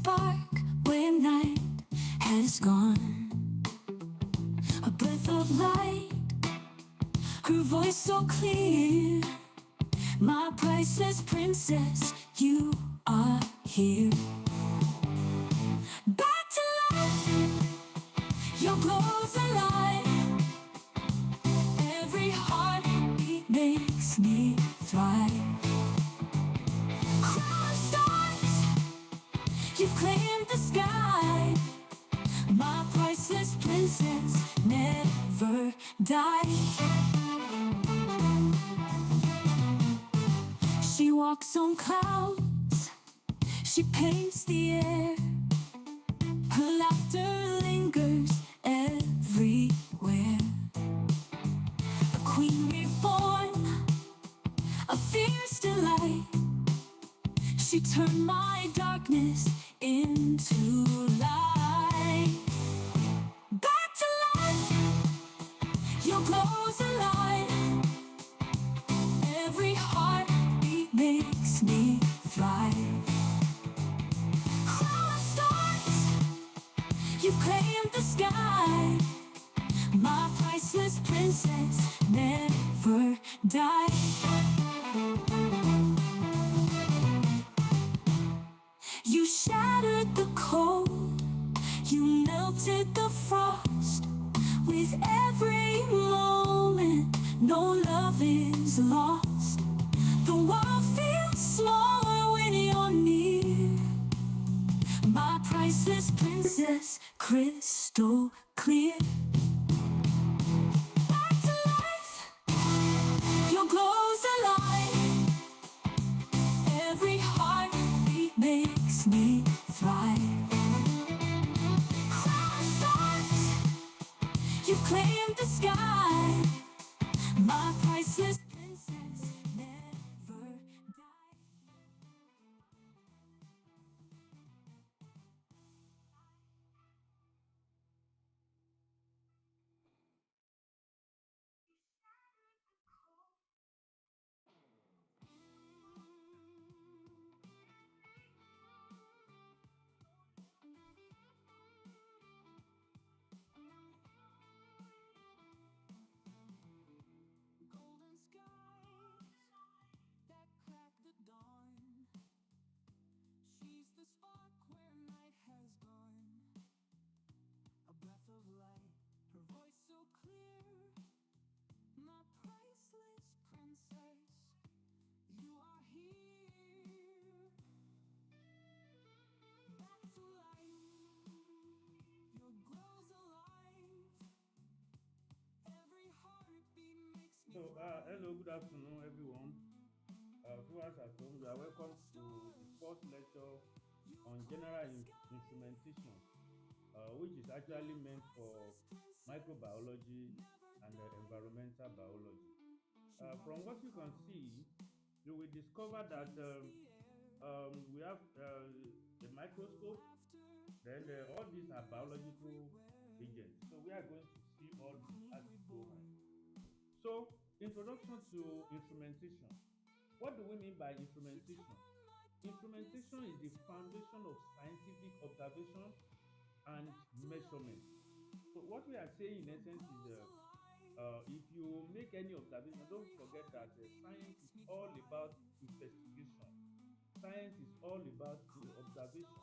spark when night has gone. A breath of light, her voice so clear. My priceless princess, you are here. Back to life, your glow's alive. Every heartbeat makes me thrive. Crown of stars, you've claimed the sky. My priceless princess never dies. She walks on clouds, she paints the air. Her laughter lingers everywhere. A queen reborn, a fierce delight. She turned my darkness into light. Back to life, your glow's alive. Every heartbeat makes me thrive. Crown of stars, you've claimed the sky. My priceless princess never dies. You shattered the cold, you melted the frost. With every moment, no love is lost. The world feels smaller when you're near. My priceless princess, crystal clear. Back to life, your glow's alive. Every heartbeat makes me thrive. Crown of stars, you've claimed the sky. My priceless princess never dies. Golden skies that crack the dawn. She's the spark where night has gone. A breath of light, her voice so clear. My priceless princess, you are here. Back to life, your glow's alive. Every heartbeat makes me Hello, good afternoon, everyone. Viewers at home, you are welcome to the first lecture on general instrumentation, which is actually meant for microbiology and environmental biology. From what you can see, you will discover that we have the microscope, then all these are biological agents. So we are going to see all these as we go on. So, introduction to instrumentation. What do we mean by instrumentation? Instrumentation is the foundation of scientific observation and measurement. So, what we are saying in essence is if you make any observation, don't forget that science is all about investigation. Science is all about observation.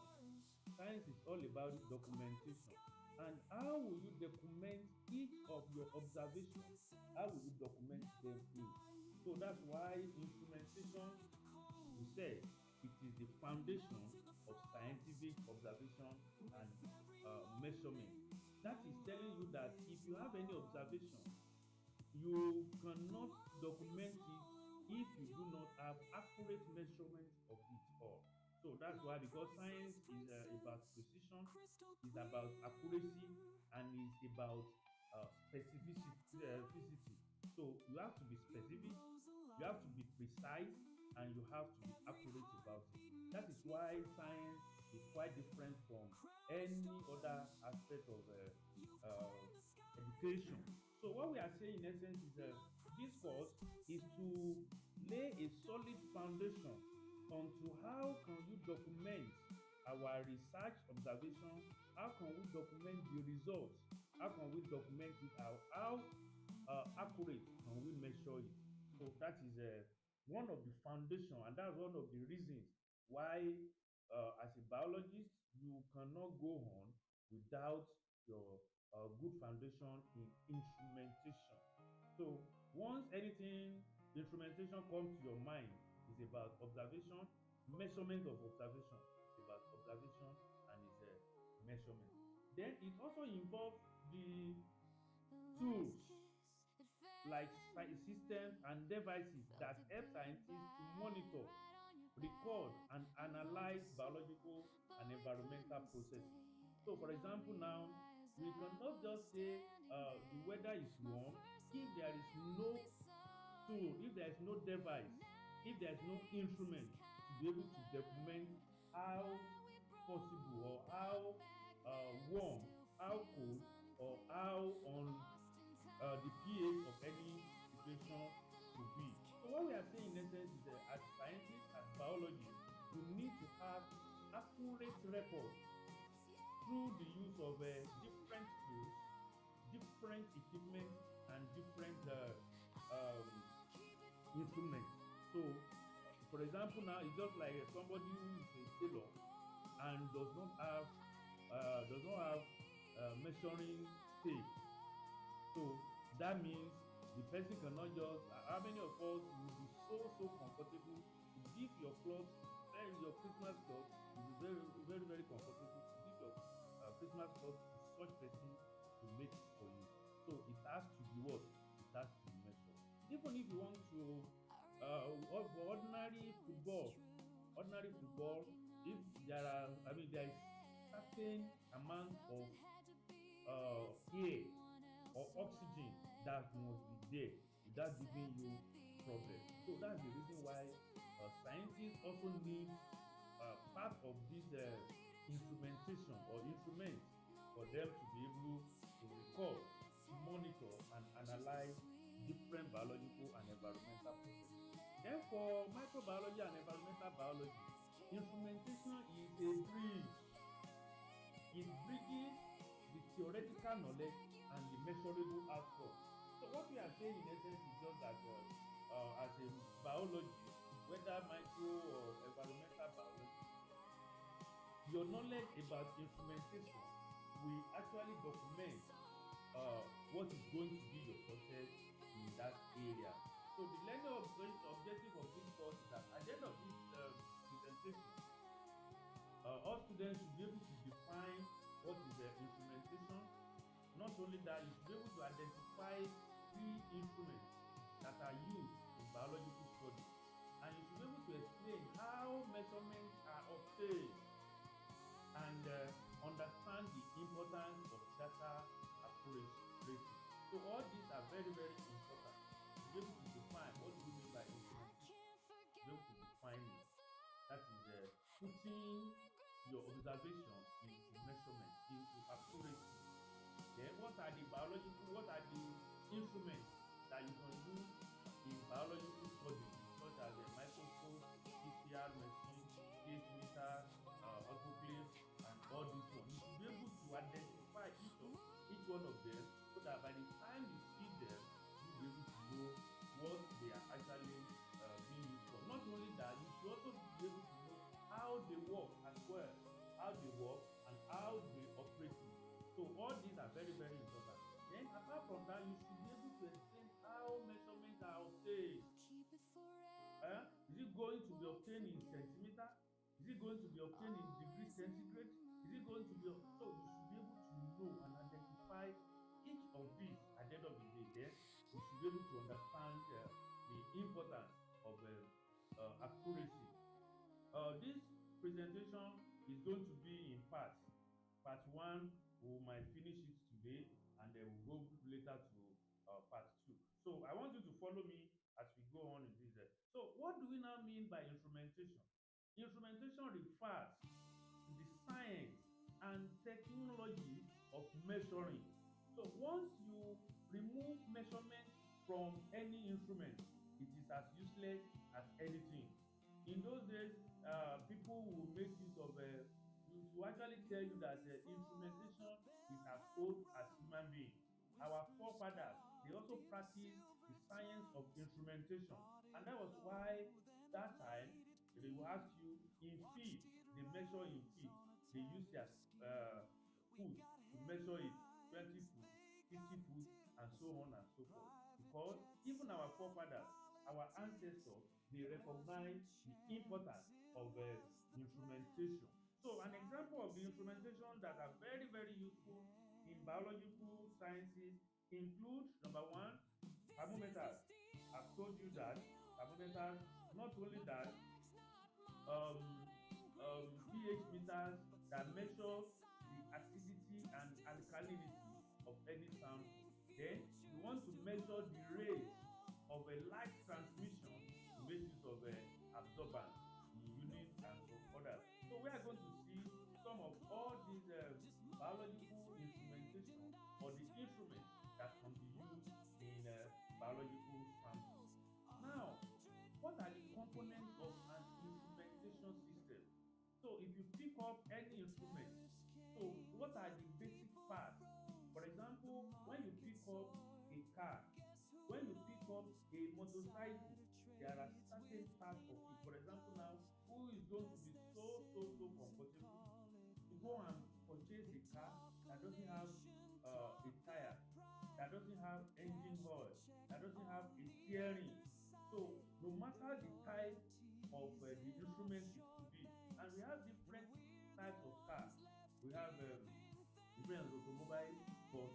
Science is all about documentation. And how will you document each of your observations? How will you document them in? So that's why instrumentation, we say, it is the foundation of scientific observation and measurement. That is telling you that if you have any observation, you cannot document it if you do not have accurate measurement of it all. So that's why, because science is about precision, is about accuracy, and is about specificity. So you have to be specific, you have to be precise, and you have to be accurate about it. That is why science is quite different from any other aspect of education. So what we are saying in essence is this course is to lay a solid foundation onto how can you document our research observation, how can we document the results? How can we document it? How accurate can we measure it? So that is one of the foundation, and that's one of the reasons why, as a biologist, you cannot go on without your good foundation in instrumentation. So once anything instrumentation comes to your mind, is about observation, measurement of observation. It's about observation and it's a measurement. Then it also involves the tools like systems and devices that help scientists to monitor, record, and analyze biological and environmental processes. So, for example, now we cannot just say the weather is warm if there is no tool, if there is no device, if there is no instrument to be able to document how possible or how warm, how cold, or how on the pH of any situation could be. So what we are saying in essence is that as scientists, as biologists, we need to have accurate records through the use of different tools, different equipment, and different um, instruments. So, for example, now it's just like somebody who is a tailor and does not have measuring tape. So that means the person cannot just. How many of us will be so comfortable to give your clothes, your Christmas clothes, will be very comfortable to give your Christmas clothes to such person to make it for you. So it has to be what? It has to be measured. Even if you want to, for ordinary football, if there are, I mean, there is certain amount of air or oxygen that must be there without giving you problem. So that's the reason why scientists also need part of this instrumentation or instruments for them to be able to record, monitor, and analyze different biological and environmental processes. Then for microbiology and environmental biology, instrumentation is a bridge. It bridges the theoretical knowledge and the measurable outcome. So what we are saying in essence is just that as a biologist, whether micro or environmental biology, your knowledge about instrumentation will actually document what is going to be your success in that area. So the learning objective of this course is that at the end of this presentation, all students should be able to define what is the instrumentation. Not only that, you should be able to identify key instruments that are used in biological studies. And you should be able to explain how measurements are obtained and understand the importance of data accuracy. So all these are very important. To be able to define what do we mean by instrumentation, to be able to define it. That is putting your observation into measurement, into accuracy. Then what are the instruments that you can use in biological studies, such as a microscope, PCR machine, pH meter, autoclave, and all these ones. You should be able to identify each one of them so that by the time you see them, you'll be able to know what they are actually being used for. Not only that, you should also be able to know how they work as well, how they work and how they operate. So all these are very important. Then apart from that, you should be able to explain how measurements are obtained. Is it going to be obtained in centimeter? Is it going to be obtained in degree centigrade? Is it going to be so you should be able to know and identify each of these at the end of the day. Then you should be able to understand the importance of accuracy. This presentation is going to be in parts. Part one, we might finish it today, and then we'll go later to part two. So I want you to follow me as we go on in this. So what do we now mean by instrumentation? Instrumentation refers to the science and technology of measuring. So once you remove measurement from any instrument, it is as useless as anything. In those days, people will make use of to actually tell you that instrumentation is as old as human being. Our forefathers, they also practiced the science of instrumentation. And that was why that time they will ask you in feet, they measure in feet. They use their foot to measure it, 20 foot, 50 foot, and so on and so forth. Because even our forefathers, our ancestors, they recognize the importance of instrumentation. So an example of the instrumentation that are very, very useful in biological sciences include number one, thermometers. I've told you that thermometers, not only that, um, pH meters that measure the acidity and alkalinity of any sample. Then you want to measure the rate of a light transmission, you make use of absorbance in units and some others. So we are going to see some of all these biological instrumentation or the instruments that can be used in biological samples. Now, what are the components of an instrumentation system? So if you pick up any instrument, so what are the basic parts? For example, when you pick up a car, when you pick up a motorcycle, there are certain parts of it. For example, now, who is going to be so comfortable to go and purchase a car that doesn't have a tire, that doesn't have engine oil, that doesn't have a steering? So no matter the type of the instrument it could be, and we have different types of cars. We have different automobiles, but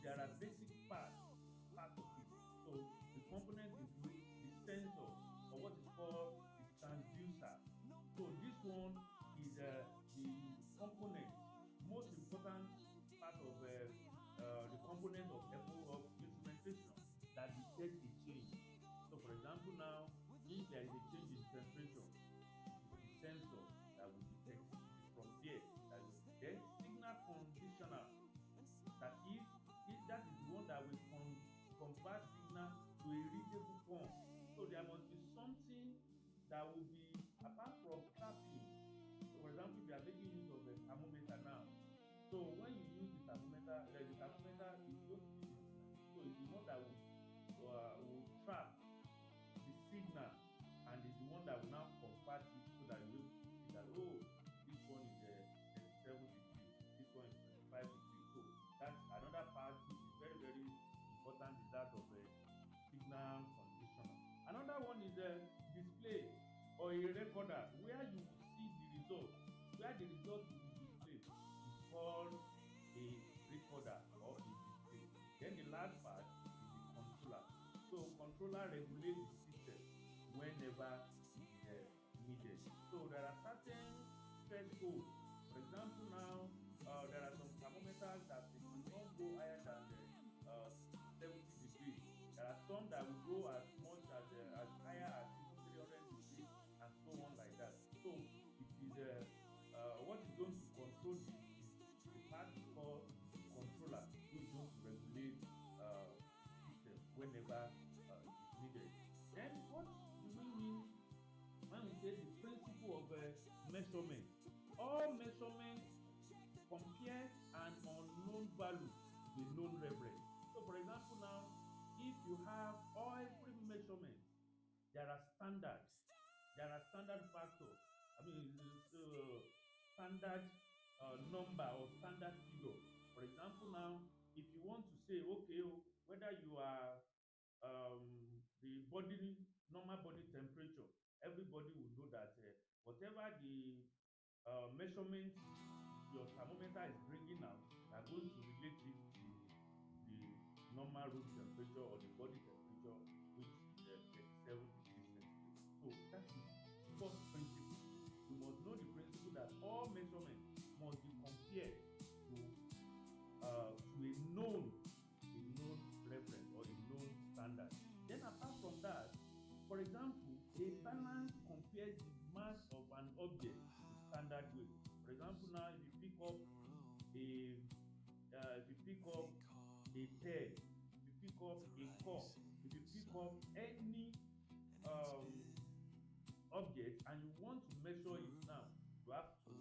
there are basic parts of it. So the components include the sensor or what is called the transducer. So this one is the component, most important part of the component of instrumentation that detects a change. So for example now, if there is a change in temperature, it is the sensor that will detect. It is from there that will then signal conditioner, that if that is the one that will convert signal to a readable form. So there must be something that will be apart from tapping. So for example, if you are making use of a thermometer now, so when you use the thermometer is going to be the instrument. So it's the one that will trap the signal and is the one that will now convert it so that you're able to see that, oh, this one is 37 degrees, this one is 25 degrees. So that's another part which is very, very important, is that of a signal conditioner. Another one is a display or a recorder where you will see the result, where the result will be displayed is called a recorder or a display. Then the last part is the controller. So controller regulates the system whenever it is needed. So there are certain thresholds. For example, now there are some thermometers that they cannot go higher than 70 degrees. There are some that will go as much as higher as even 300 degrees and so on like that. So it is what is going to control this is the part called the controller, which is going to regulate the system whenever it is needed. Then what do we mean when we say the principle of measurement? All measurements compare an unknown value to a known reference. So for example now, if you have every measurement, there are standards, there are standard factors. I mean, standard number or standard figure. For example now, if you want to say, okay, whether you are the body normal body temperature, everybody will know that whatever the measurement your thermometer is bringing out, you are going to relate it to the normal room temperature or the body temperature, which is 37 degrees centigrade. So that is the first principle. You must know the principle that all measurements must be compared to a known reference or a known standard. Then apart from that, for example, a balance compares the mass of an object with standard weight. For example, now if you pick up a peg, if you pick up a cup, if you pick up any object and you want to measure it now, you have to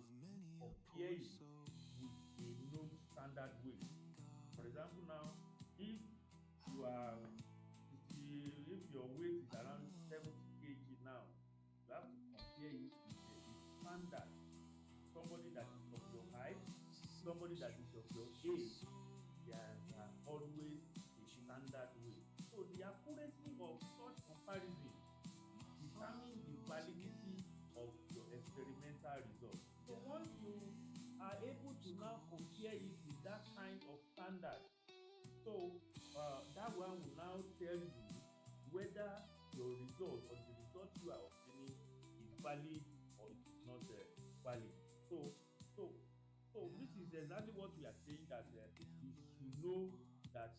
compare compare it with a known standard weight. For example, now, if you are if your weight is around 70 kg now, you have to compare it with a standard, somebody that is of your height, somebody that is of your age. There are always a standard weight. So the accuracy of such comparison determine the validity of your experimental results. So once you are able to now compare it with that kind of standard, so that one will now tell you whether your result or the result you are obtaining is valid or it is not valid. So, so, so this is exactly what we are saying, that you should know that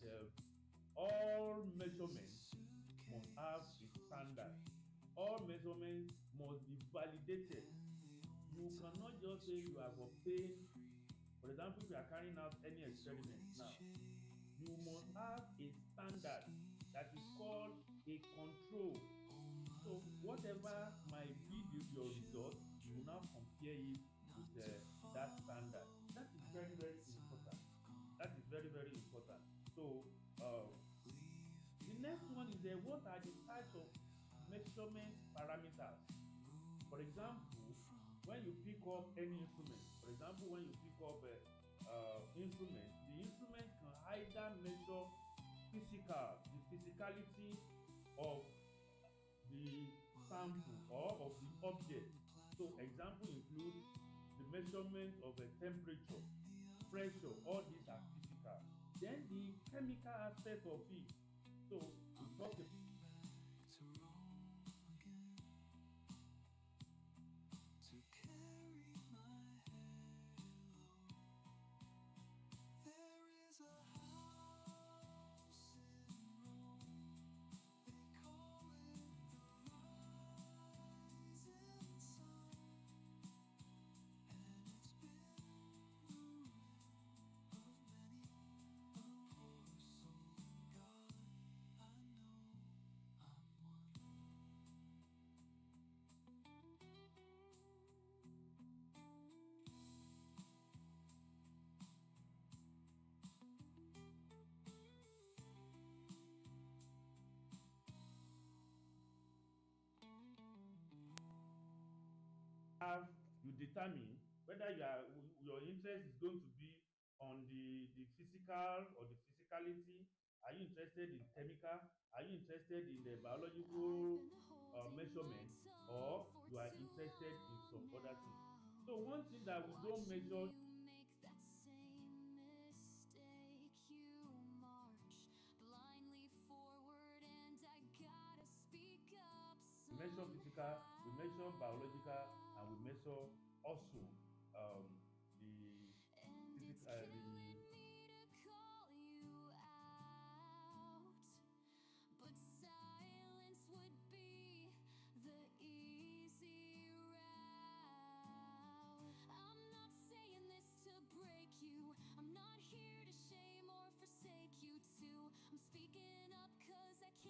all measurements must have a standard. All measurements must be validated. You cannot just say you have obtained, for example, if you are carrying out any experiment now, you must have a standard that is called a control. So whatever might be your result, you will now compare it with that standard. That is very, very important. That is very, very important. So the next one is what are the types of measurement parameters? For example, when you pick up any instrument, for example, when you pick up a instrument, the instrument can either measure the physicality of the sample or of the object. So example include the measurement of a temperature, pressure, all these are physical. Then the chemical aspect of it. So we talk about you determine whether your interest is going to be on the physical or the physicality. Are you interested in chemical? Are you interested in the biological measurement, or you are interested in some other things? So one thing that we don't measure we measure physical, we measure biological, and we measure also the physical,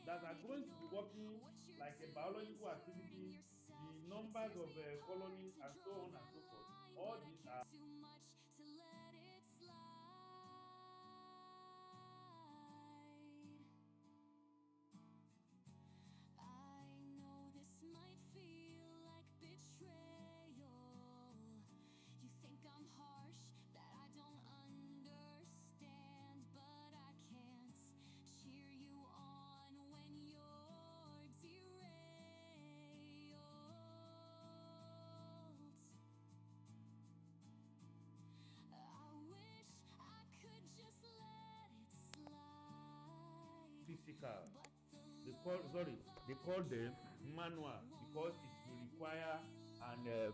that are going to be working like a biological activity, the numbers of colonies, and so on and so forth. All these are physical. They call them manual because it will require and the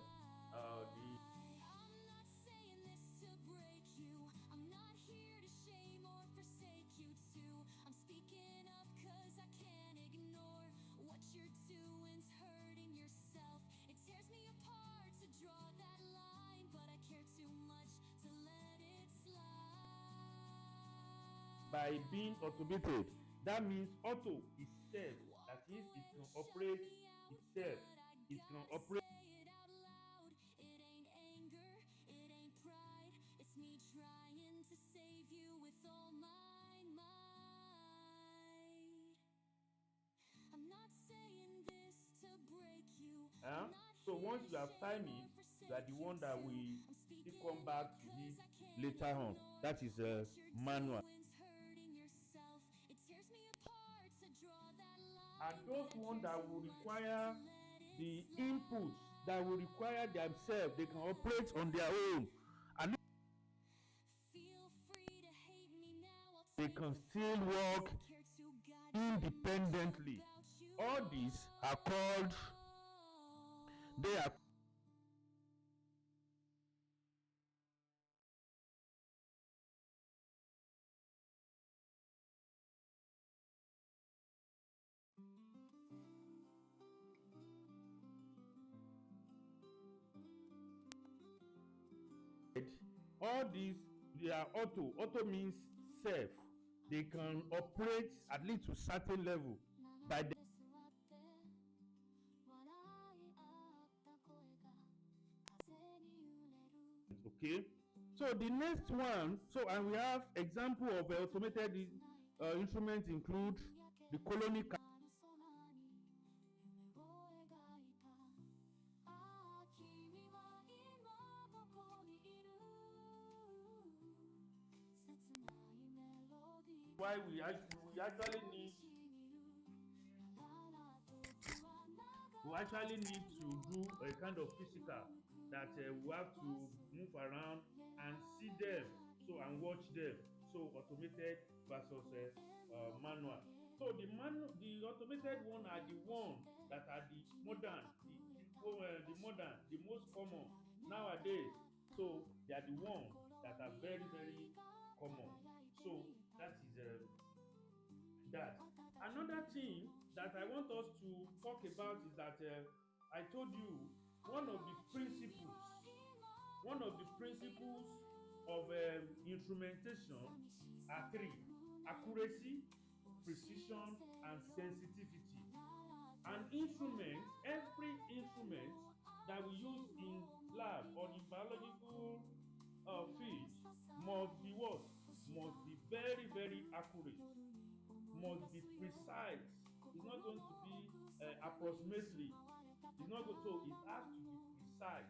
by being automated. That means auto is self. That is, it can operate itself. It can operate. So once you have timed it, you are the one that will still come back to it later on. That is a manual. And those ones that will require the inputs that will require themselves, they can operate on their own, and they can still work independently. All these are called, they are all these, they are auto. Auto means self. They can operate at least to certain level by the, okay. So the next one, so and we have example of automated instruments include the colony. Why we actually need, to do a kind of physical that we have to move around and see them, so and watch them. So automated versus manual. So the automated one are the one that are the modern, the modern, the most common nowadays. So they are the ones that are very very common. So that is that. Another thing that I want us to talk about is that I told you one of the principles, of instrumentation are three: accuracy, precision, and sensitivity. An instrument, every instrument that we use in lab or in biological field must be what? Must be very very accurate, must be precise. It's not going to be approximately. It's not going to. It has to be precise.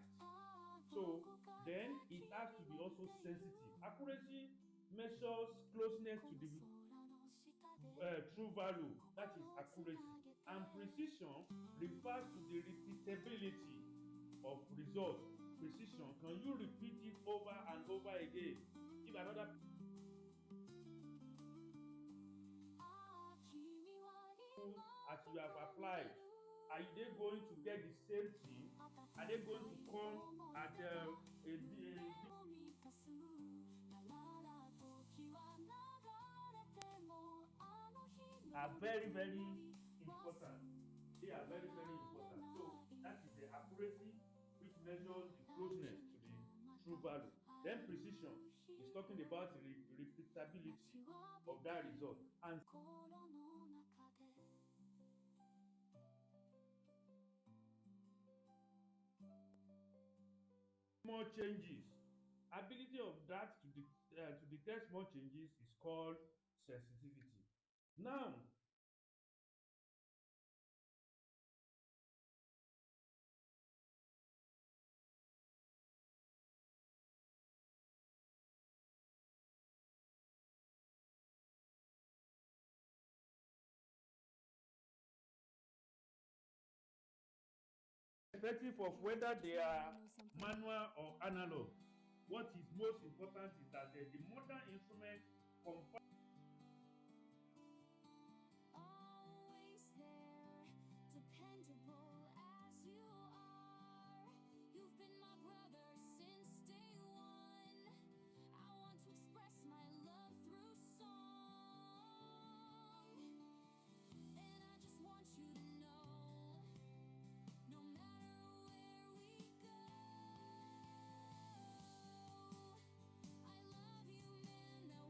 So then it has to be also sensitive. Accuracy measures closeness to the true value. That is accuracy. And precision refers to the repeatability of result. Precision. Can you repeat it over and over again? If another, as you have applied, are they going to get the same thing? Are they going to come at are very very important. They are very very important. So that is the accuracy, which measures the closeness to the true value. Then precision is talking about the repeatability of that result. And small changes, ability of that to detect small changes is called sensitivity. Now, irrespective of whether they are manual or analog, what is most important is that the modern instrument confirm Always there, dependable as you are. You've been my brother since day one. I want to express my love through song. And I just want you to know, no matter where we go, I love you, man.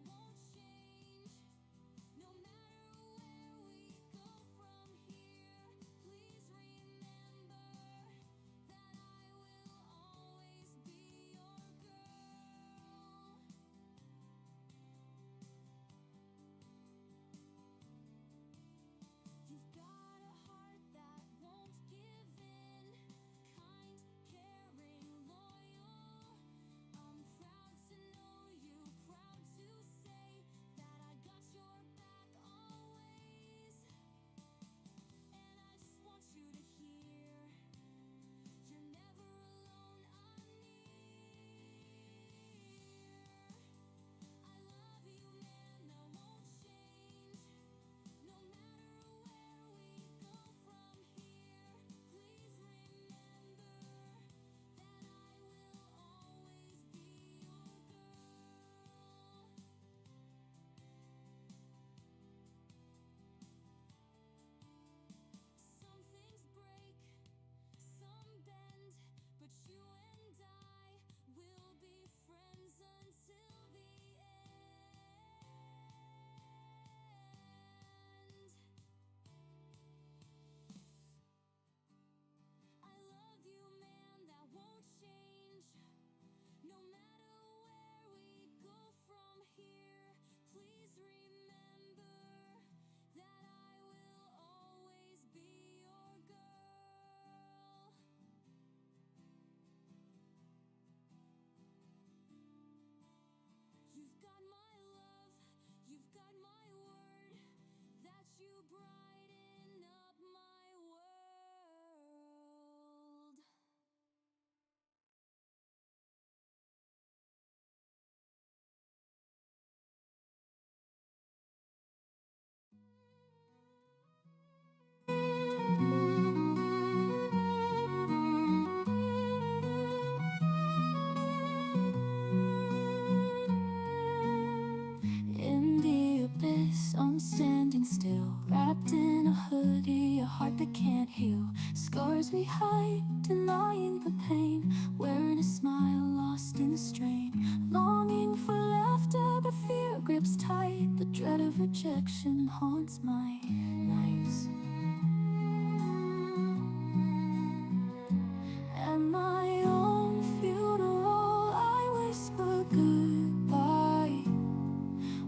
heart grips tight. The dread of rejection haunts my nights. At my own funeral, I whisper goodbye,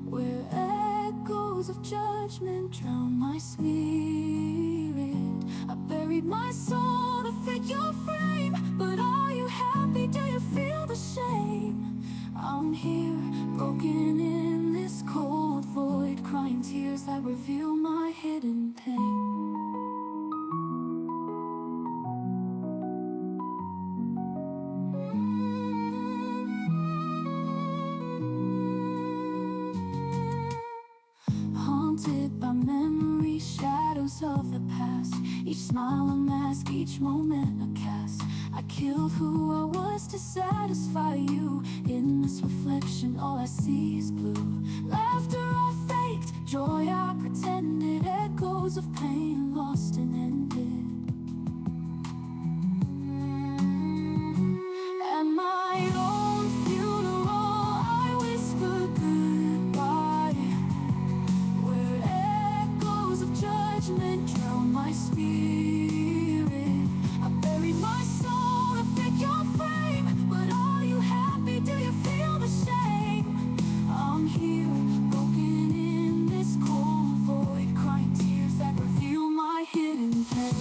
where echoes of judgment drown my spirit. I buried my soul to fit your frame, but are you happy? Do you feel the shame? I'm here, broken in this cold void, crying tears that reveal my hidden pain. Haunted by memories, shadows of the past. Each smile a mask, each moment a cast. I killed who I was to satisfy you. In this reflection, all I see is blue. Laughter I faked, joy I pretended, echoes of pain lost and ended. At my own funeral, I whisper goodbye, where echoes of judgment drown my spirit. I buried my soul to fit your frame, but are you happy? Do you feel the shame? I'm here, broken in this cold void, crying tears that reveal my hidden pain.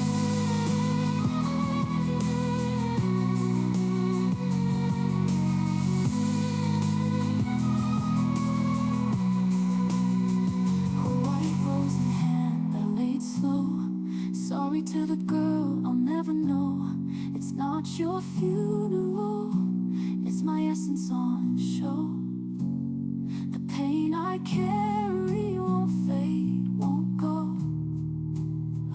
Sorry to the girl I'll never know. It's not your funeral, it's my essence on show. The pain I carry won't fade, won't go.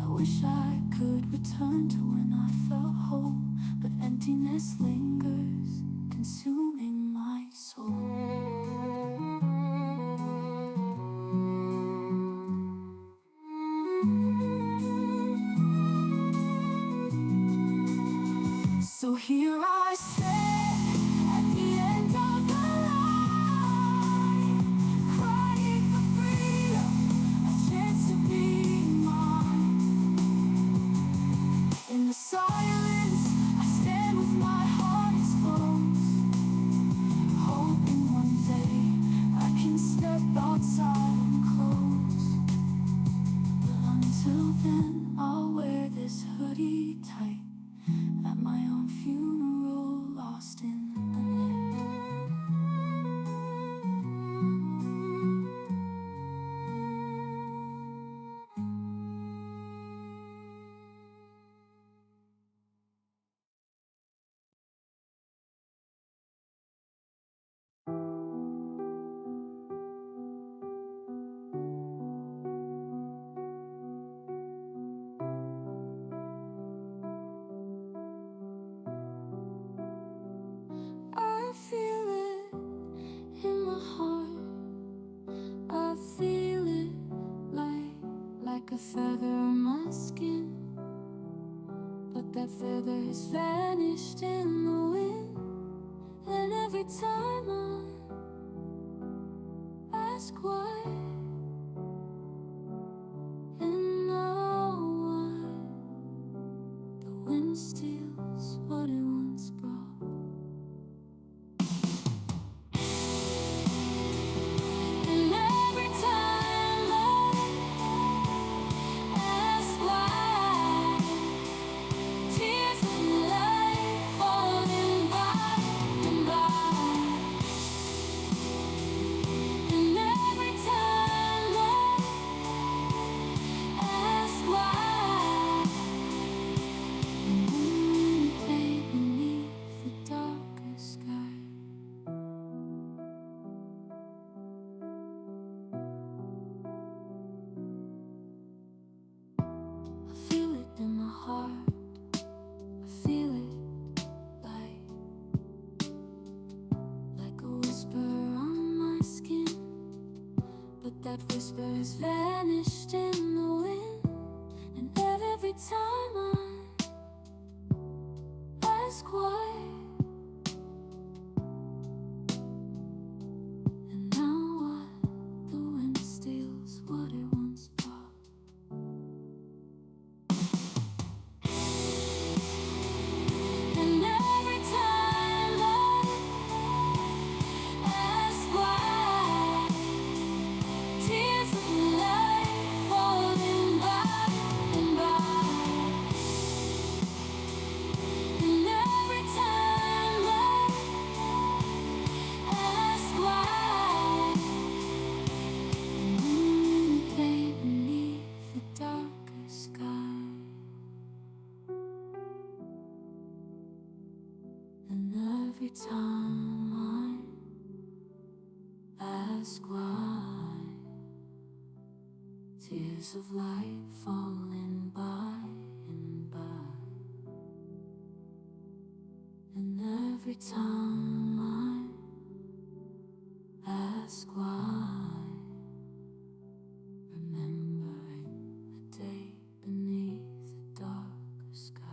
I wish I could return to when I felt whole, but emptiness lingers, consuming my soul. So here I stand at the end of the line, crying for freedom, a chance to be mine. In the silence, I stand with my heart exposed, hoping one day I can step outside and close. But until then, I'll wear this hoodie tight, at my own funeral, lost in the night. I feel it in my heart. I feel it like a feather on my skin. But that feather has vanished in the wind. And every time I ask why, and now why, the wind steals what it once brought. And every time I ask why, tears of light falling by and by. And every time I ask why, the moon lay beneath the darkest sky. I feel it in my heart. I feel it like a whisper on my skin. But that whisper has vanished in the wind. And every time I ask why, and now what? every time I ask why, tears of light falling by and by. And every time I ask why, remembering the day beneath the darker sky.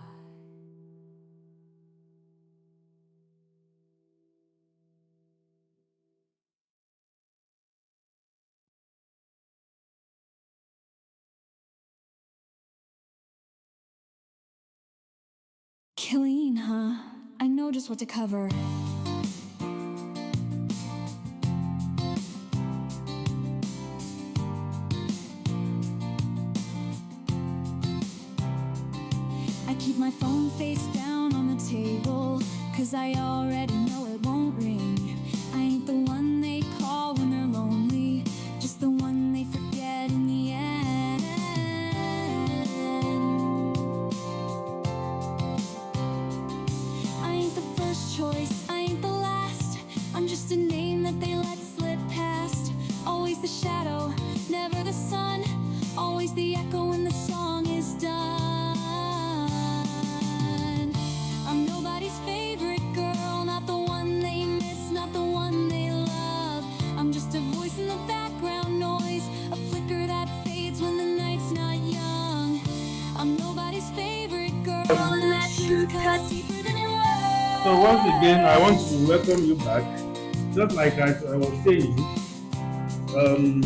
Killing, huh? I know just what to cover. I keep my phone face down on the table, 'cause I already know it won't ring. I ain't the one they call when they're lonely, just the one they forget in the end. I ain't the first choice, I ain't the last. I'm just a name that they let slip past. Always the shadow, never the sun. Always the echo when the song is done. I'm nobody's favorite girl, not the one they miss, not the one they love. I'm just a voice in the background noise, a flicker that fades when the night's not young. I'm nobody's favorite girl, and that truth cuts deeper than your words. So once again, I want to welcome you back. Just like I was saying, um,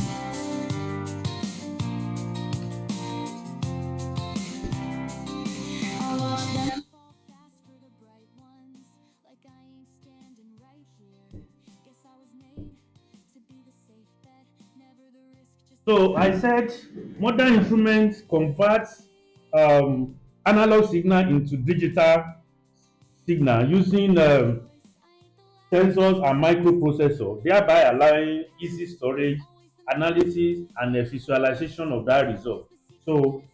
I watch them fall fast for the bright ones, like I ain't standing right here. Guess I was made to be the safe bet, never the risk, just so I said modern instruments convert analog signal into digital signal using sensors and microprocessor, thereby allowing easy storage, analysis, and visualization of that result. So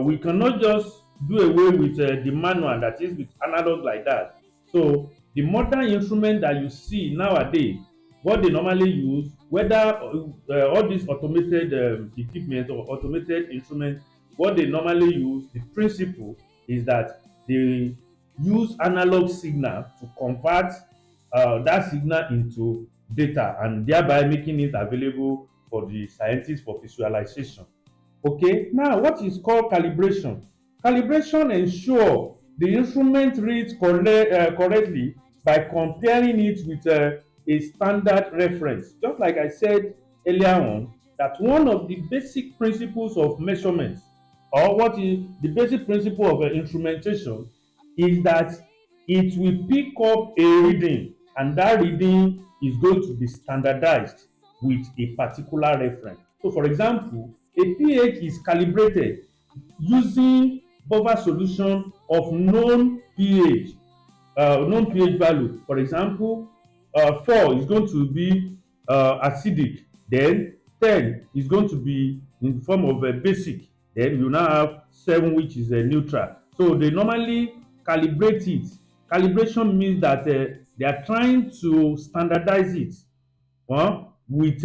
we cannot just do away with the manual that is with analog like that. So the modern instrument that you see nowadays, what they normally use, whether all these automated equipment or automated instruments, what they normally use, the principle is that they use analog signal to convert that signal into data and thereby making it available for the scientists for visualization. Okay, now what is called calibration? Calibration ensure the instrument reads correctly by comparing it with a standard reference. Just like I said earlier on, that one of the basic principles of measurement, or what is the basic principle of instrumentation, is that it will pick up a reading, and that reading is going to be standardized with a particular reference. So for example, a pH is calibrated using buffer solution of known pH value. For example, 4 is going to be acidic, then 10 is going to be in the form of a basic, then you now have 7 which is a neutral. So they normally calibrate it. Calibration means that they are trying to standardize it with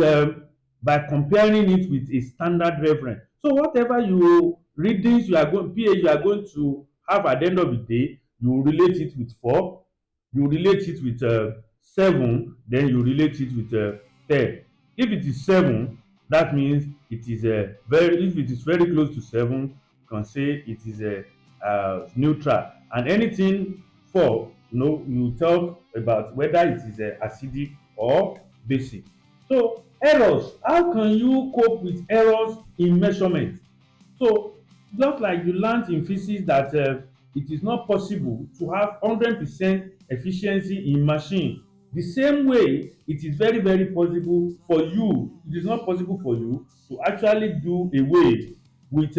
by comparing it with a standard reference. So whatever you readings you are going pH you are going to have at the end of the day, you relate it with 4, you relate it with 7, then you relate it with 10. If it is 7, that means it is a very if it is very close to 7, you can say it is a neutral. And anything 4, you talk about whether it is acidic or basic. So errors, how can you cope with errors in measurement? So just like you learned in physics that it is not possible to have 100% efficiency in machine, the same way it is very possible for you, it is not possible for you to actually do away with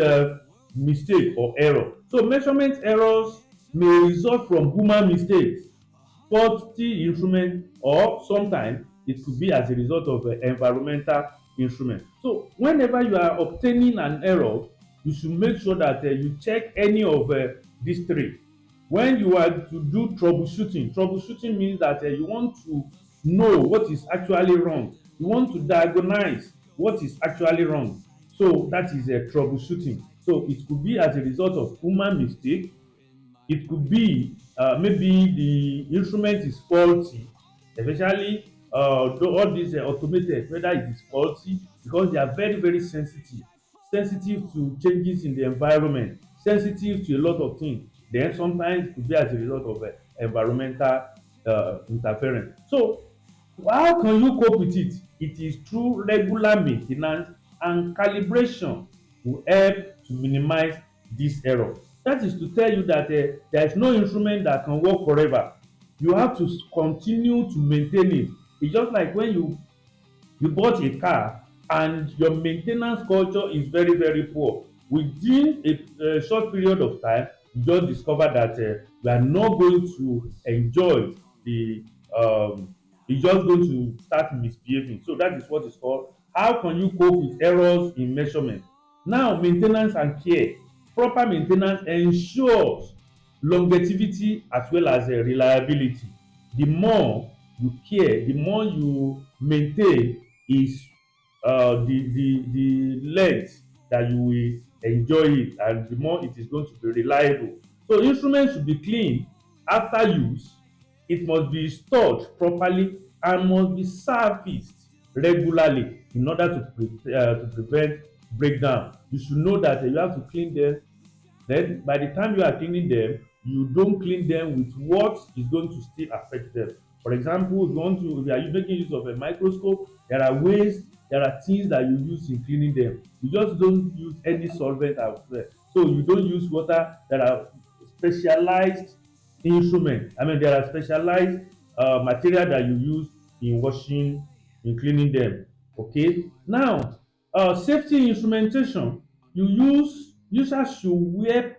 mistake or error. So measurement errors may result from human mistakes, faulty instrument, or sometimes it could be as a result of environmental instrument. So whenever you are obtaining an error, you should make sure that you check any of these three, When you are to do troubleshooting, troubleshooting means that you want to know what is actually wrong. You want to diagnose what is actually wrong. So that is troubleshooting. So it could be as a result of human mistake. It could be maybe the instrument is faulty, especially all these automated, whether it is faulty because they are very, very sensitive, sensitive to changes in the environment, sensitive to a lot of things. Then sometimes it could be as a result of environmental interference. So how can you cope with it? It is through regular maintenance and calibration will help to minimize this error. That is to tell you that there is no instrument that can work forever. You have to continue to maintain it. It's just like when you bought a car and your maintenance culture is very, very poor. Within a short period of time, you just discover that you are not going to enjoy the you're just going to start misbehaving. So that is what is called how can you cope with errors in measurement. Now maintenance and care. Proper maintenance ensures longevity as well as reliability. The more you care, the more you maintain is the length that you will enjoy it, and the more it is going to be reliable. So instruments should be clean after use. It must be stored properly and must be serviced regularly in order to prevent breakdown. You should know that you have to clean them. Then by the time you are cleaning them, you don't clean them with what is going to still affect them. For example, if you are making use of a microscope, there are ways, there are things that you use in cleaning them. You just don't use any solvent out there. So you don't use water. There are specialized instruments. I mean, there are specialized material that you use in washing, in cleaning them. Okay. Now, safety instrumentation. Users should wear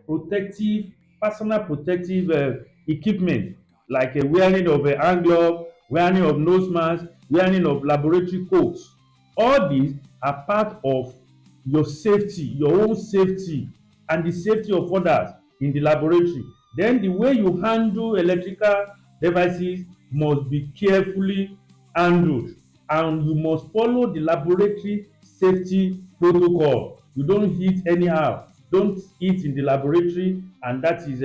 personal protective equipment like a wearing of a hand glove, wearing of nose mask, wearing of laboratory coats. All these are part of your safety, your own safety, and the safety of others in the laboratory. Then the way you handle electrical devices must be carefully handled, and you must follow the laboratory safety protocol. You don't heat anyhow, don't eat in the laboratory, and that is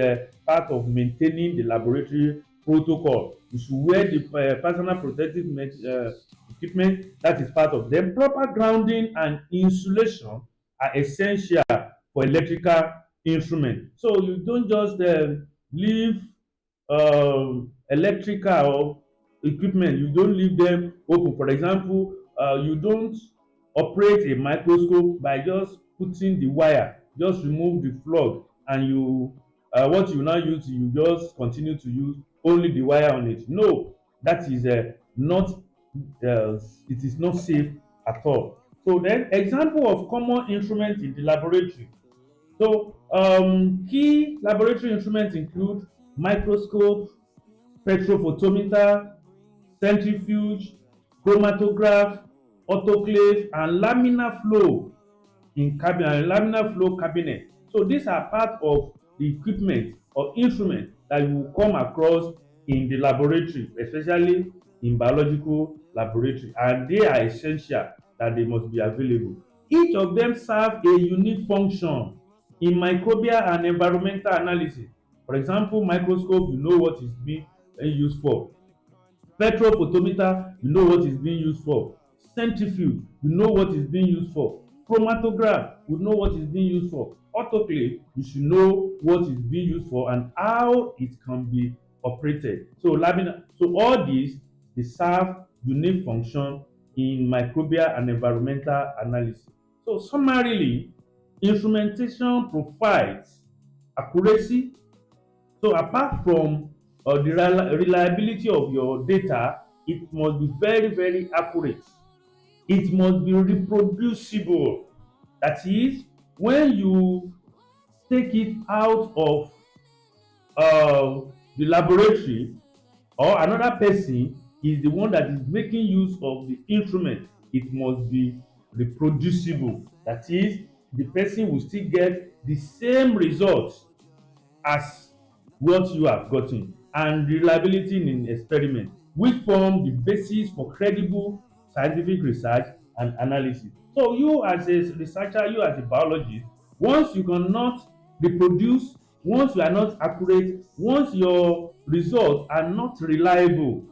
part of maintaining the laboratory protocol. You should wear the personal protective equipment. That is part of them. Proper grounding and insulation are essential for electrical instrument. So you don't just leave electrical equipment, you don't leave them open. For example, you don't operate a microscope by just putting the wire, just remove the plug, and what you now use, you just continue to use only the wire on it. No, that is not it is not safe at all. So then example of common instruments in the laboratory. So key laboratory instruments include microscope, spectrophotometer, centrifuge, chromatograph, autoclave, and laminar flow cabinet. So these are part of the equipment or instrument that you will come across in the laboratory, especially in biological laboratory, and they are essential that they must be available. Each of them serve a unique function in microbial and environmental analysis. For example, microscope, you know what is being used for. Spectrophotometer, you know what is being used for. Centrifuge, you know what is being used for. Chromatograph, you know what is being used for. Autoclave, you should know what is being used for and how it can be operated. So all these they serve unique function in microbial and environmental analysis. So summarily, instrumentation provides accuracy. So apart from the reliability of your data, it must be very, very accurate. It must be reproducible. That is, when you take it out of the laboratory, or another person is the one that is making use of the instrument, it must be reproducible. That is, the person will still get the same results as what you have gotten, and reliability in experiment, which form the basis for credible scientific research and analysis. So you as a researcher, you as a biologist, once you cannot reproduce, once you are not accurate, once your results are not reliable,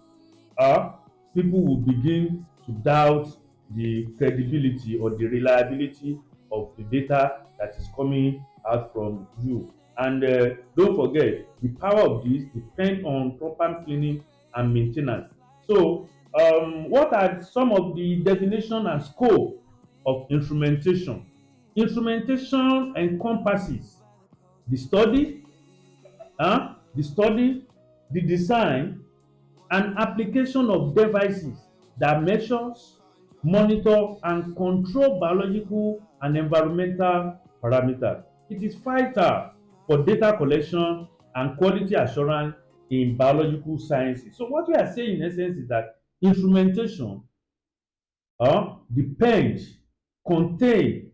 uh, people will begin to doubt the credibility or the reliability of the data that is coming out from you. And don't forget, the power of this depends on proper cleaning and maintenance. So, what are some of the definition and scope of instrumentation? Instrumentation encompasses the study, the study, the design, and application of devices that measures, monitor, and control biological and environmental parameters. It is vital for data collection and quality assurance in biological sciences. So what we are saying in essence is that instrumentation depend, contain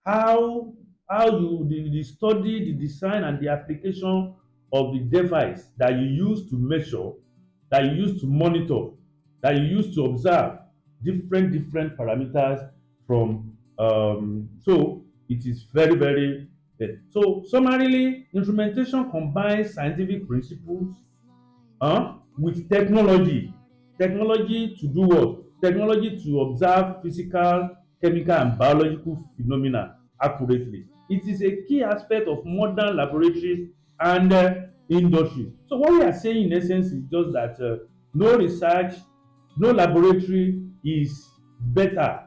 how the study, the design, and the application of the device that you use to measure, that you use to monitor, that you use to observe different parameters from so it is very so summarily, instrumentation combines scientific principles with technology. Technology to do what? Technology to observe physical, chemical, and biological phenomena accurately. It is a key aspect of modern laboratories and industries. So what we are saying in essence is just that no research, no laboratory is better,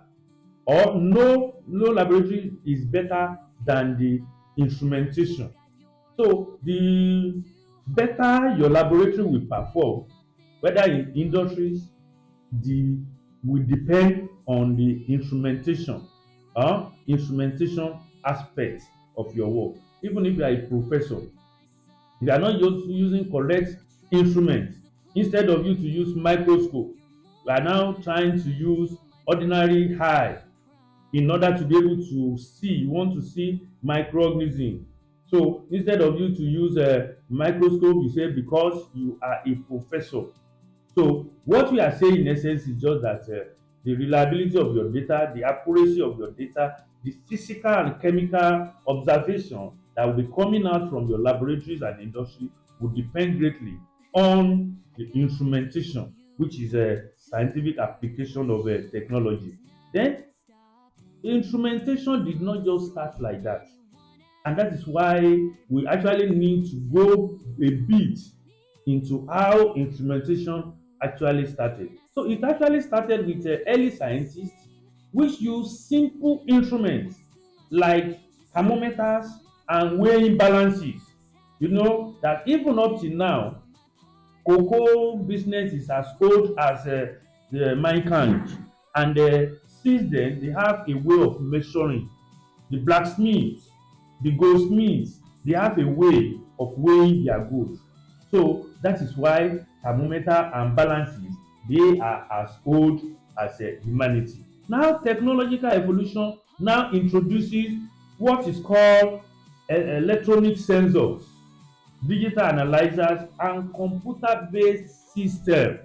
or no laboratory is better than the instrumentation. So the better your laboratory will perform, whether in industries, the will depend on the instrumentation aspect of your work. Even if you are a professor, if you are not using correct instrument, instead of you to use microscope, you are now trying to use ordinary eye in order to be able to see. You want to see microorganism. So instead of you to use a microscope, you say because you are a professor. So what we are saying in essence is just that the reliability of your data, the accuracy of your data, the physical and chemical observation that will be coming out from your laboratories and industry will depend greatly on the instrumentation, which is a scientific application of technology. Then instrumentation did not just start like that, and that is why we actually need to go a bit into how instrumentation actually started. So it actually started with early scientists which use simple instruments like thermometers and weighing balances. You know that even up till now, cocoa business is as old as the mankind, and since then they have a way of measuring. The blacksmiths, the goldsmiths, they have a way of weighing their goods. So that is why thermometer and balances, they are as old as humanity. Now technological evolution now introduces what is called electronic sensors, digital analyzers, and computer based system.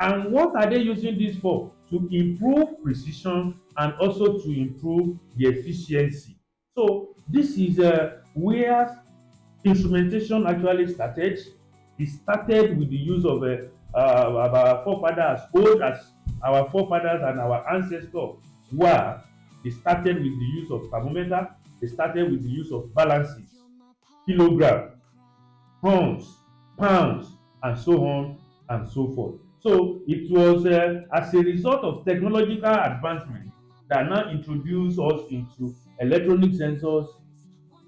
And what are they using this for? To improve precision and also to improve the efficiency. So this is where instrumentation actually started. It started with the use of our forefathers, as old as our forefathers and our ancestors were. They started with the use of thermometer. They started with the use of balances, kilogram, tons, pounds, and so on and so forth. So it was as a result of technological advancement that now introduced us into electronic sensors,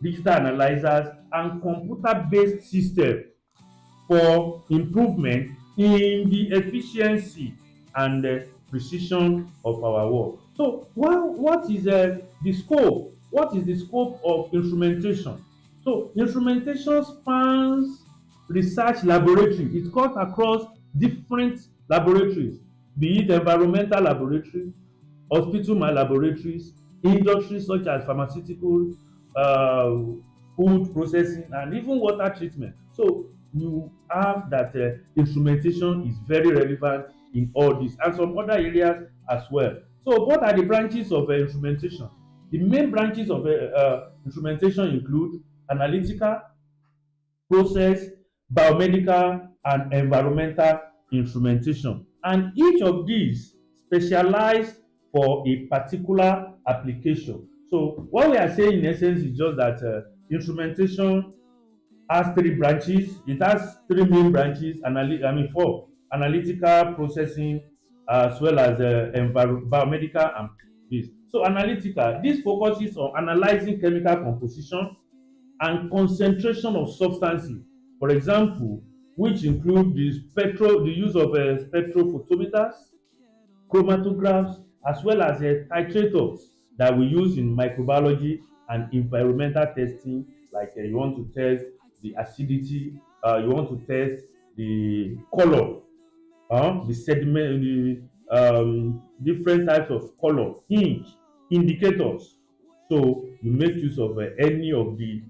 digital analyzers, and computer-based systems for improvement in the efficiency and precision of our work. So what is the scope? What is the scope of instrumentation? So instrumentation spans research laboratory. It cuts across different laboratories, be it environmental laboratories, hospital laboratories, industries such as pharmaceuticals, food processing, and even water treatment. So you have that instrumentation is very relevant in all this and some other areas as well. So what are the branches of instrumentation? The main branches of instrumentation include analytical, process, biomedical, and environmental instrumentation. And each of these specialize for a particular application. So what we are saying in essence is just that instrumentation has three branches. It has three main branches. Four: analytical, processing, as well as biomedical and this. So analytical, this focuses on analyzing chemical composition and concentration of substances. For example, which include the use of spectrophotometers, chromatographs, as well as titrators that we use in microbiology and environmental testing. Like you want to test the acidity, you want to test the color, the sediment, the different types of color, hint, indicators. So you make use of any of the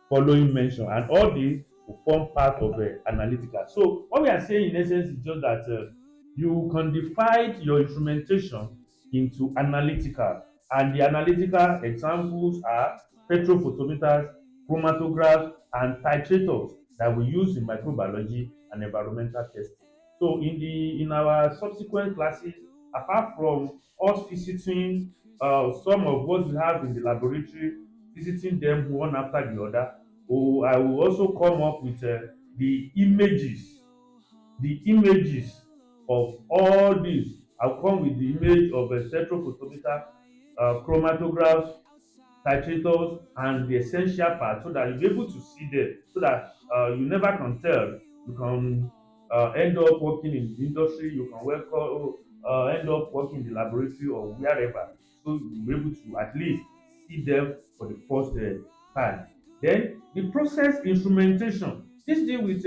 following mention, and all these will form part of analytical. So what we are saying in essence is just that you can divide your instrumentation into analytical, and the analytical examples are spectrophotometers, chromatographs, and titrators that we use in microbiology and environmental testing. So in our subsequent classes, apart from us visiting some of what we have in the laboratory, visiting them one after the other, I will also come up with the images of all these. I'll come with the image of a spectrophotometer, chromatographs, titrators, and the essential parts so that you'll be able to see them so that you never can tell. You can end up working in the industry, you can end up working in the laboratory or wherever. So you'll be able to at least see them for the first time. Then the process instrumentation. This deal with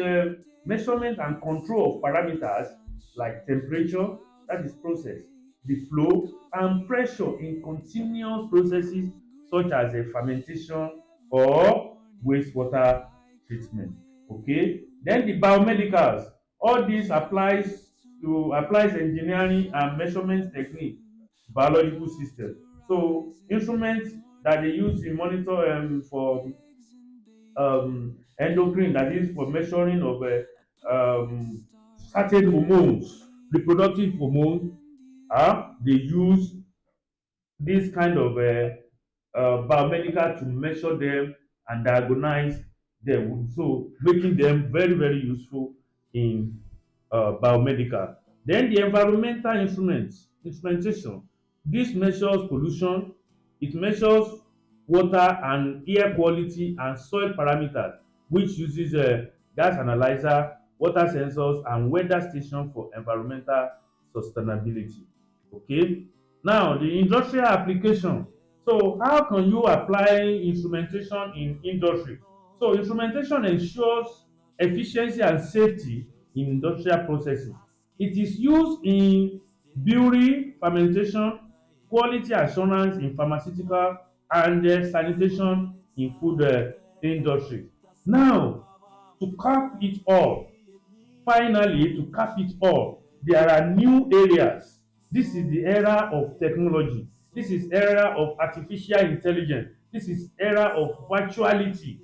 measurement and control of parameters like temperature, that is process, the flow and pressure in continuous processes such as a fermentation or wastewater treatment. Okay. Then the biomedicals. All this applies engineering and measurement technique to biological system. So instruments that they use in monitor for endocrine, that is for measuring of certain hormones, reproductive hormones. They use this kind of biomedical to measure them and diagnose them, so making them very very useful in biomedical. Then the environmental instrumentation. This measures pollution, it measures water and air quality and soil parameters, which uses gas analyzer, water sensors and weather station for environmental sustainability. Okay. Now the industrial application. So how can you apply instrumentation in industry? So instrumentation ensures efficiency and safety in industrial processes. It is used in brewery fermentation, quality assurance in pharmaceutical, and sanitation in food industry. Now, to cap it all, finally, to cap it all, there are new areas. This is the era of technology. This is era of artificial intelligence. This is era of virtuality.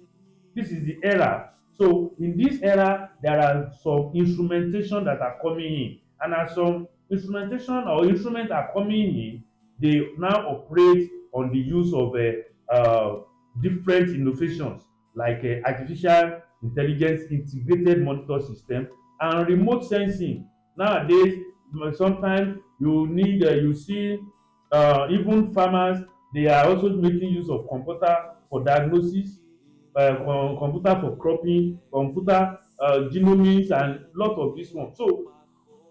This is the era. So in this era, there are some instrumentation that are coming in, and as some instrumentation or instruments are coming in, they now operate on the use of different innovations like artificial intelligence integrated monitor system and remote sensing. Nowadays, sometimes you see even farmers, they are also making use of computer for diagnosis, computer for cropping, computer genomics, and lot of this one. So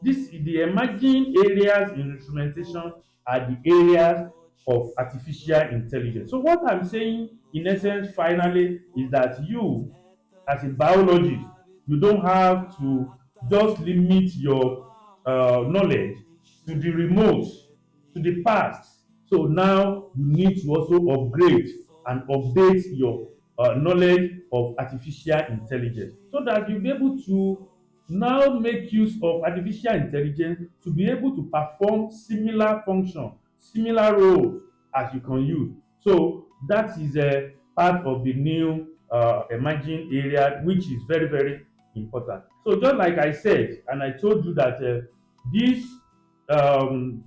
this the emerging areas in instrumentation are the areas of artificial intelligence. So what I'm saying in essence finally is that you as a biologist, you don't have to just limit your knowledge to the remote, to the past. So now you need to also upgrade and update your knowledge of artificial intelligence so that you'll be able to now make use of artificial intelligence to be able to perform similar function, similar roles as you can use. So that is a part of the new emerging area which is very very important. So just like I said and I told you that this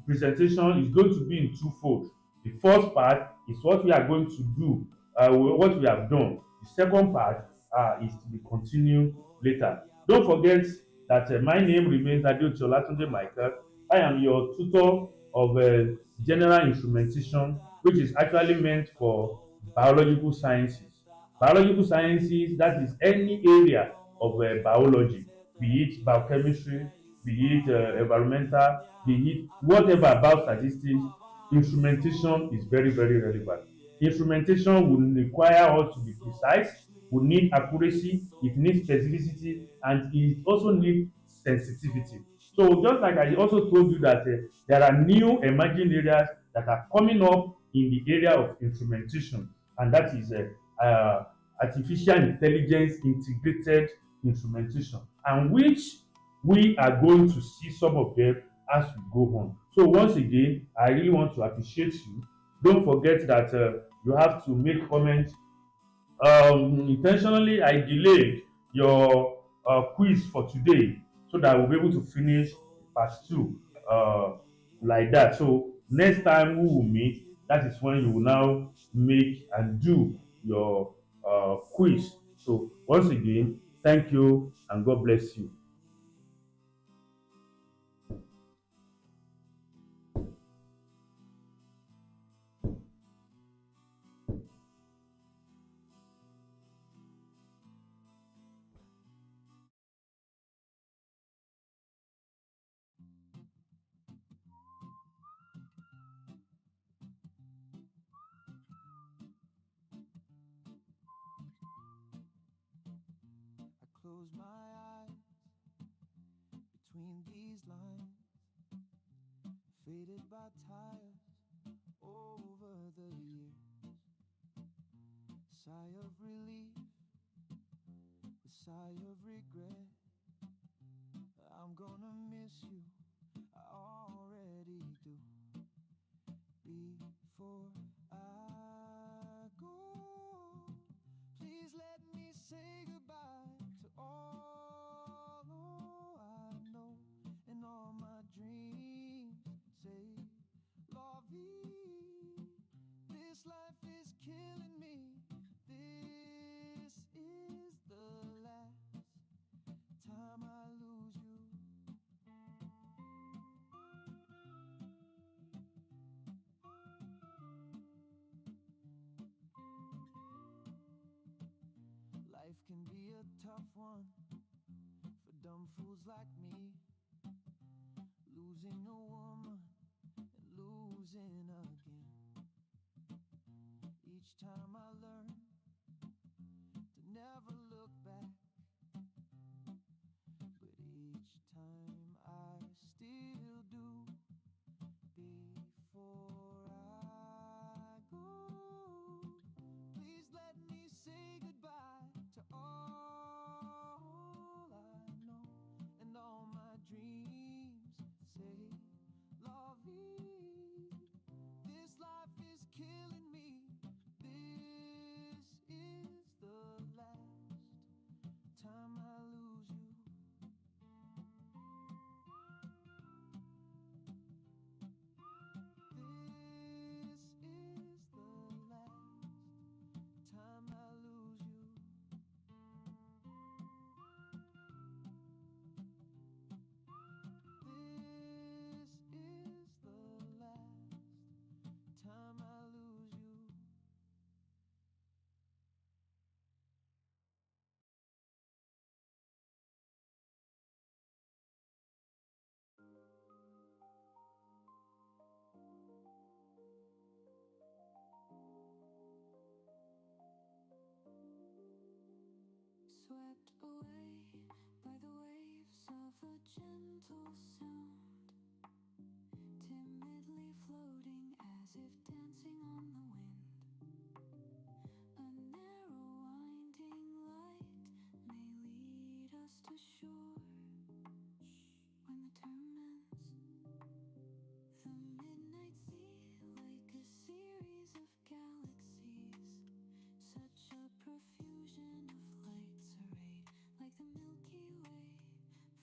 presentation is going to be in twofold. The first part is what we are going to do, what we have done. The second part is to be continued later. Don't forget that my name remains Adeoti Olatunde Michael. I am your tutor of general instrumentation, which is actually meant for biological sciences. Biological sciences, that is any area of biology, be it biochemistry, be it environmental, be it whatever about statistics, instrumentation is very, very relevant. Instrumentation will require us to be precise, will need accuracy, it needs specificity, and it also needs sensitivity. So just like I also told you that there are new emerging areas that are coming up in the area of instrumentation, and that is artificial intelligence integrated instrumentation, and which we are going to see some of them as we go on. So once again, I really want to appreciate you. Don't forget that you have to make comments. Intentionally, I delayed your quiz for today so that we'll be able to finish part two like that. So next time we will meet, that is when you will now make and do your quiz. So once again, thank you and God bless you. I close my eyes between these lines, faded by tires over the years. Sigh of relief, a sigh of regret. I'm gonna miss you, I already do. Before I go, please let me say goodbye to all I know and all my dreams. Say, la vie, this life is killing me. This is the last time I lose you. Life can be a tough one for dumb fools like me. Losing a woman and losing again. Each time I learn to never look back, but each time I still do. Before I go, please let me say goodbye to all I know and all my dreams. Say, la vie, this life is killing me. This is the last time I lose you. This is the last time I lose you. This is the last time I lose you. Swept away by the waves of a gentle sound, timidly floating as if dancing on the wind. A narrow fast ashore. When the term ends, the midnight sea, like a series of galaxies. Such a profusion of lights arrayed, like the Milky Way.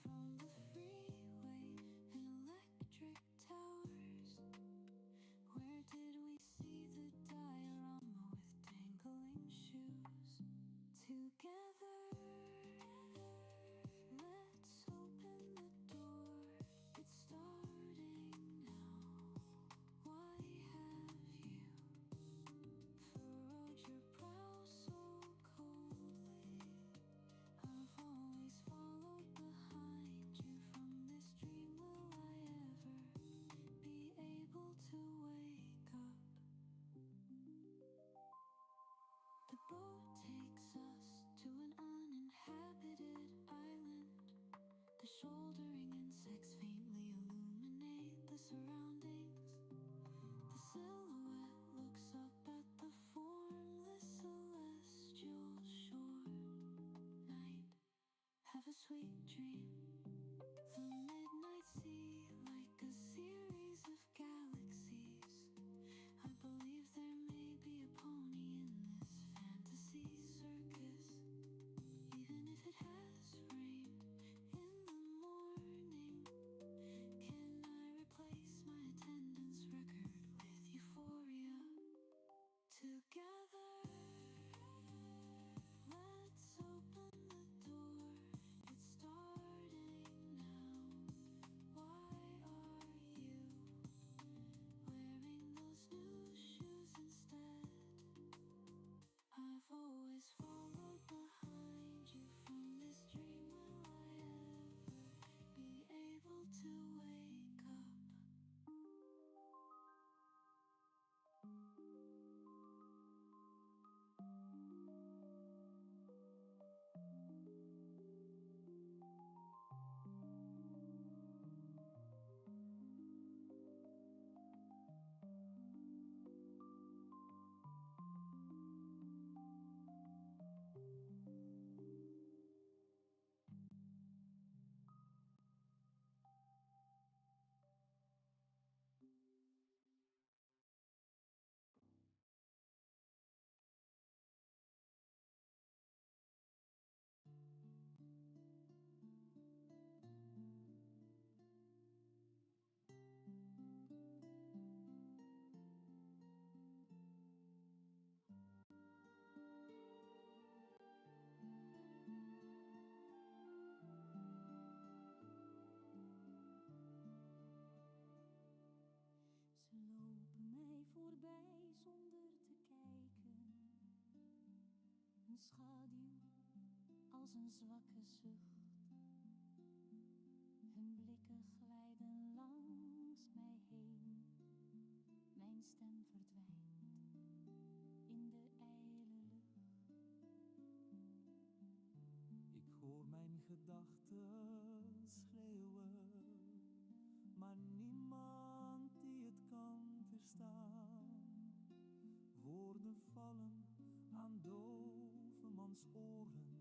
From the freeway and electric towers. Where did we see the diorama with dangling shoes? Together, let's open the door. It's starting now. Why have you furrowed your brow so coldly? I've always followed behind you from this dream. Will I ever be able to wake up? The boat takes us to an uninhabited island. The shouldering insects faintly illuminate the surroundings. The silhouette looks up at the formless celestial shore. Night, have a sweet dream. The midnight sea, like a series of galaxies. I believe there may be a pony in this fantasy circus. Even if it has rained in the morning, can I replace my attendance record with euphoria? Together, let's open the door. It's starting now. Why are you wearing those new shoes instead? I've always followed behind you from this dream. Will I ever be able to wake up? Ze lopen mij voorbij zonder te kijken. Een schaduw als een zwakke zucht. Hun blikken glijden langs mij heen. Mijn stem verdwijnt in de ijle lucht. Ik hoor mijn gedachten schreeuwen, maar niemand die het kan verstaan. Woorden vallen aan dove mans oren,